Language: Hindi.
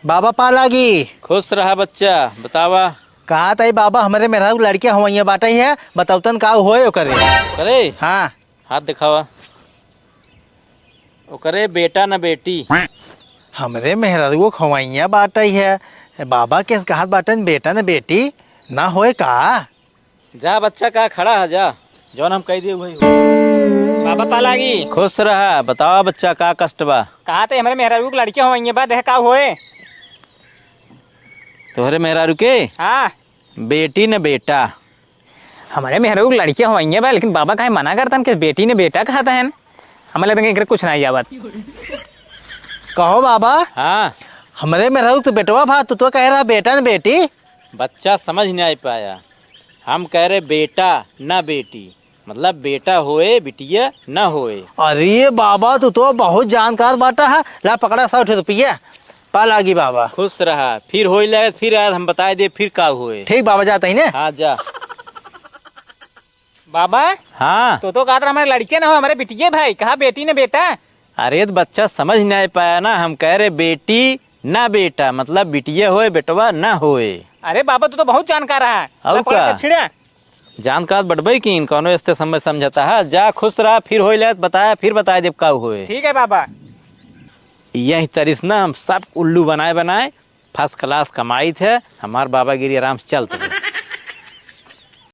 बाबा पालागी। खुश रहा बच्चा। बतावा। कहा था बाबा हमारे मेरा लड़कियां हवैया बाटा ही है, बताउतन का होए ओकरे। करे हाँ हाथ दिखावा। ओ करे बेटा न बेटी। हमरे मेहरारू खवैया बाटा ही है, बाबा के कहा बाटन बेटा न बेटी ना होए का। जा बच्चा का खड़ा है जा, जौन हम कह दिए वही हो। बाबा पालागी। खुश रहा। बतावा बच्चा का कष्ट बा। कहा थे हमारे मेहरारू की लड़कियां होइए बा देह का होए। तोहरे मेहरारू के हाँ बेटी न बेटा। हमारे मेहरारू की लड़कियां होइए बा, लेकिन बाबा काहे मना करतन कि बेटी ने बेटा कहता है। हमें लगता है कि कुछ नहीं आवत। कहो बाबा हाँ हमरे मेहरारू तो बेटवा भा, तो कह रहा बेटा न बेटी। बच्चा समझ नहीं पाया। हम कह रहे बेटा न बेटी, मतलब बेटा होए बिटिया न होए। अरे बाबा तू तो बहुत जानकार बाटा है। ला पकड़ा 100 रुपया पालागी बाबा। खुश रहा। फिर हो लगे फिर आज हम बता दे फिर का हुए। ठीक बाबा जाता ही ने। हाँ जा। बाबा हाँ तो कहा था हमारे लड़के ना हो हमारे बिटिया भाई, कहा बेटी ने बेटा। अरे तो बच्चा समझ नहीं पाया ना, हम कह रहे बेटी ना बेटा, मतलब बिटिया होए बेटवा ना होए। अरे बाबा तू तो बहुत जानकार है। और का? जानकार बढ़बई की कौनो इससे समय समझता है। जा खुश रहा। फिर हो ले बताया फिर बताए देव का हुए। ठीक है बाबा। यही तरीस ना हम सब उल्लू बनाए बनाए फर्स्ट क्लास कमाई थे। हमार बाबागिरी आराम से चलते।